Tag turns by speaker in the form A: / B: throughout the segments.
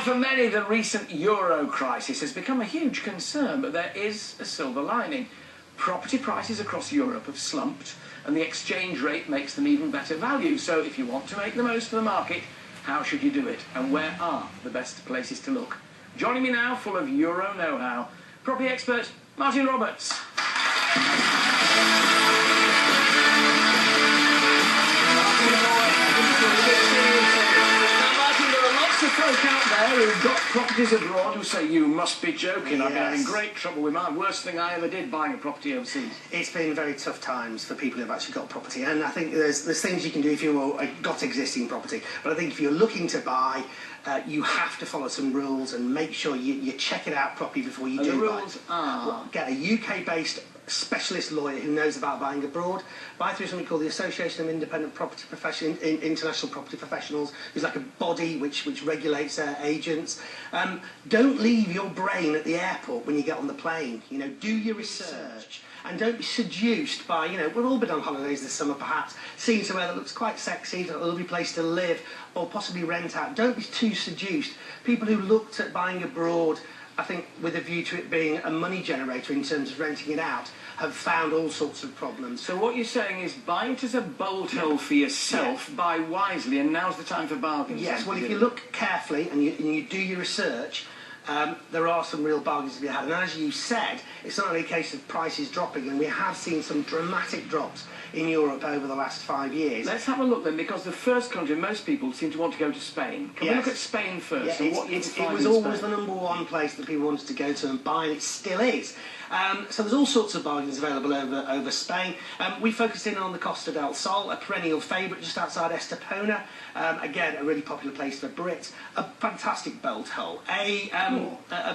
A: for many, the recent euro crisis has become a huge concern, but there is a silver lining. Property prices across Europe have slumped, and the exchange rate makes them even better value. So if you want to make the most of the market, how should you do it? And where are the best places to look? Joining me now, full of euro know-how, property expert Martin Roberts. Folk out there who've got properties abroad who say, you must be joking, I've been having great trouble with mine. Worst thing I ever did, buying a property overseas.
B: It's been very tough times for people who've actually got property, and I think there's things you can do if you've got existing property, but I think if you're looking to buy, you have to follow some rules and make sure you check it out properly before you do buy.
A: The rules are?
B: Well, get a UK-based specialist lawyer who knows about buying abroad. Buy through something called the Association of Independent Property Professionals, International Property Professionals, who's like a body which regulates agents. Don't leave your brain at the airport when you get on the plane. You know, do your research. And don't be seduced by, you know, we've all been on holidays this summer perhaps, seeing somewhere that looks quite sexy, a lovely place to live, or possibly rent out. Don't be too seduced. People who looked at buying abroad, I think with a view to it being a money generator in terms of renting it out, have found all sorts of problems.
A: So what you're saying is buy it as a bolt hole for yourself, buy wisely, and now's the time for bargains.
B: Yes, well, if you look carefully and you do your research, there are some real bargains to be had. And as you said, it's not only a case of prices dropping, and we have seen some dramatic drops in Europe over the last 5 years.
A: Let's have a look then, because the first country most people seem to want to go to Spain. Can we look at Spain first?
B: Yeah,
A: it
B: was always the #1 place that people wanted to go to and buy, and it still is. So there's all sorts of bargains available over Spain. We focused in on the Costa del Sol, a perennial favourite just outside Estepona. Again, a really popular place for Brits. A fantastic bolt hole. A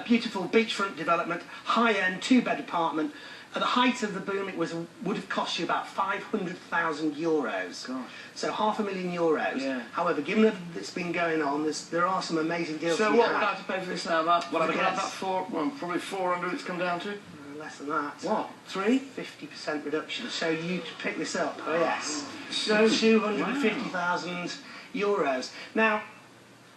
B: beautiful beachfront development, high-end 2-bed apartment. At the height of the boom, it would have cost you about €500,000.
A: Gosh.
B: So €500,000.
A: Yeah.
B: However, given everything that's been going on, there are some amazing deals.
A: So what would I have to pay for this now, Mark?
B: What
A: would I have that for? Well, probably 400 it's come down to.
B: Less than that.
A: What? 3?
B: 50% reduction. So you pick this up. Oh yes.
A: So
B: €250,000. Now,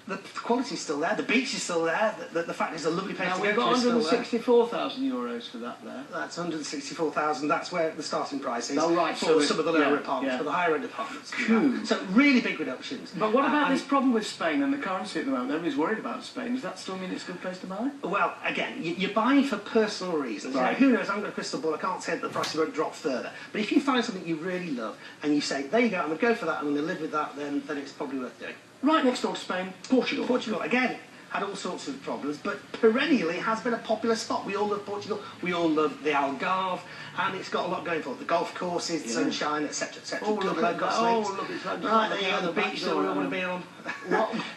B: the quality's still there, the beach is still there, the fact is a lovely place to go to.
A: We've got €164,000 for that there.
B: That's 164,000, that's where the starting price is.
A: Oh, right.
B: For some of the lower apartments, for the higher end apartments.
A: Cool.
B: So really big reductions.
A: But what about this problem with Spain and the currency at the moment? Everybody's worried about Spain. Does that still mean it's a good place to buy?
B: Well, again, you're buying for personal reasons.
A: Right.
B: You know, who knows, I haven't got a crystal ball, I can't say that the prices won't drop further. But if you find something you really love and you say, there you go, I'm going to go for that, I'm going to live with that, then it's probably worth doing.
A: Right next door to Spain, Portugal.
B: Portugal, again, had all sorts of problems, but perennially has been a popular spot. We all love Portugal, we all love the Algarve, and it's got a lot going for it. The golf courses, the sunshine, etc, etc.
A: Oh, look at that. Oh, look, it's like
B: right, there you go, the beach that we all want to be on.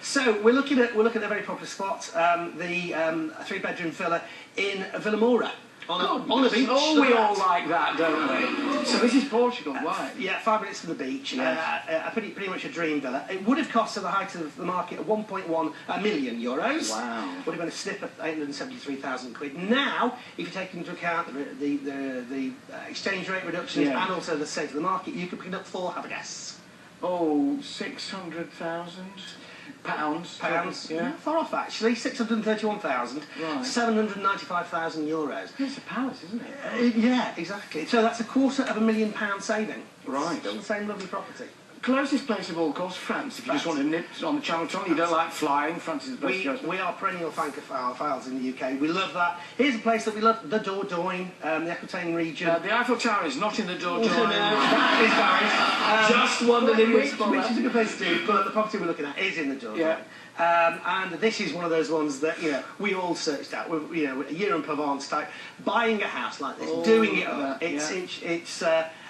B: So we're looking at a very popular spot, the 3-bedroom villa in Villamora. On a beach.
A: Oh, we all like that, don't we? So this is Portugal, why?
B: Yeah, 5 minutes from the beach. Yes. Pretty much a dream villa. It would have cost at the height of the market €1.1 million.
A: Wow.
B: Would have been a snip of £873,000. Now, if you take into account the exchange rate reductions and also the state of the market, you could pick it up for, have a guess.
A: Oh, £600,000. Pounds,
B: yeah. Far off actually, 631,000,
A: right.
B: €795,000.
A: It's a palace, isn't it?
B: Yeah, exactly. So that's £250,000 saving.
A: Right.
B: Still the same lovely property.
A: Closest place of all, of course, France. If you just want to nip on the Channel Tunnel, you don't like flying, France is the best choice.
B: We are perennial francophiles in the UK. We love that. Here's a place that we love, the Dordogne, the Aquitaine region.
A: The Eiffel Tower is not in the Dordogne.
B: That is Paris.
A: Just wondered in which spot.
B: Which is a good place to do, but the property we're looking at is in the Dordogne. And this is one of those ones that, you know, we all searched out. You know, a year in Provence type, buying a house like this, doing it up. It's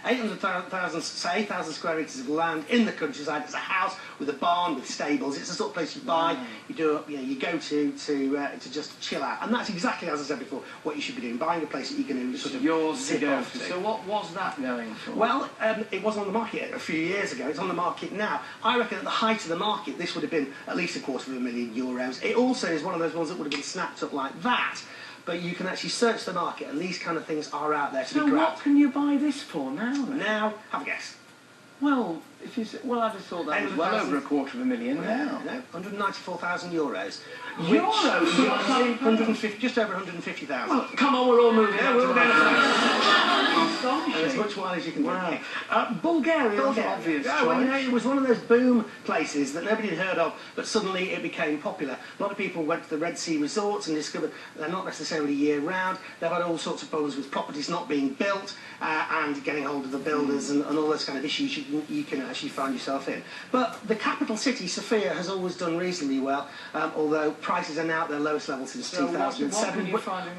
B: 800,000 square metres of land in the countryside. It's a house with a barn with stables. It's the sort of place you buy, you do up, you know, you go to just chill out. And that's exactly, as I said before, what you should be doing. Buying a place that you can sort of sit off to.
A: So what was that going for?
B: Well, it wasn't on the market a few years ago. It's on the market now. I reckon at the height of the market, this would have been at least €250,000. It also is one of those ones that would have been snapped up like that. But you can actually search the market, and these kind of things are out there to be grabbed.
A: So what can you buy this for now, then?
B: Now, have a guess.
A: Well, if you well, I'd have thought that was well over £250,000 now.
B: No, €194,000.
A: Euros?
B: 150, just over 150,000.
A: Well, come on, we're all moving.
B: Yeah, we'll
A: Astonishing.
B: as much wine as you can drink.
A: Bulgaria, obvious
B: Yeah, well, it was one of those boom places that nobody had heard of, but suddenly it became popular. A lot of people went to the Red Sea resorts and discovered they're not necessarily year-round. They've had all sorts of problems with properties not being built and getting hold of the builders and all those kind of issues you can actually find yourself in. But the capital city, Sofia, has always done reasonably well, although prices are now at their lowest level since 2007.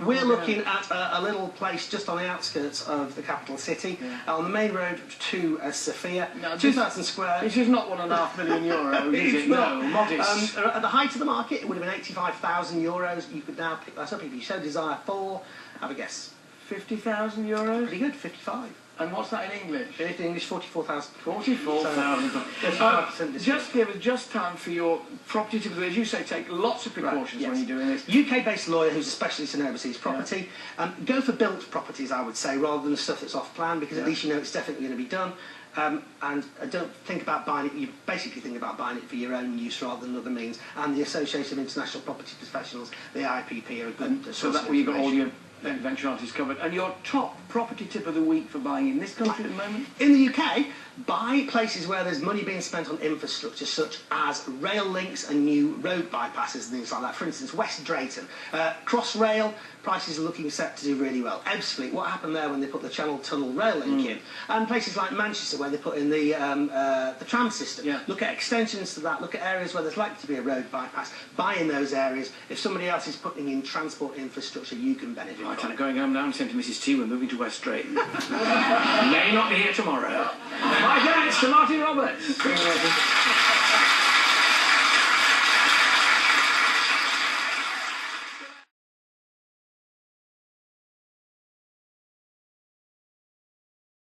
B: We're looking at a little place just on the outskirts of the capital city, on the main road to Sofia,
A: now,
B: 2,000 square.
A: This is not €1.5 million, is it? No, modest.
B: At the height of the market, it would have been €85,000. You could now pick that up if you so desire for, have a guess.
A: €50,000?
B: Pretty good, 55.
A: And what's that in English?
B: In English, 44,000.
A: 44,000. Just give us just time for your property to, as you say, take lots of precautions when you're doing this.
B: UK-based lawyer who's a specialist in overseas property. Go for built properties, I would say, rather than stuff that's off-plan, because at least you know it's definitely going to be done. And don't think about buying it, you basically think about buying it for your own use rather than other means. And the Association of International Property Professionals, the IPP, are a good
A: so that way you've got all your eventualities covered. And your top property tip of the week for buying in this country at the moment?
B: In the UK, buy places where there's money being spent on infrastructure such as rail links and new road bypasses and things like that. For instance, West Drayton, Crossrail, prices are looking set to do really well. Ebbsfleet, what happened there when they put the Channel Tunnel rail link in? And places like Manchester where they put in the tram system. Look at extensions to that, look at areas where there's likely to be a road bypass. Buy in those areas. If somebody else is putting in transport infrastructure, you can benefit from it.
A: I'm going home now and saying to Mrs T, we're moving to West Drayton. May not be here tomorrow. Bye, thanks to Martin Roberts.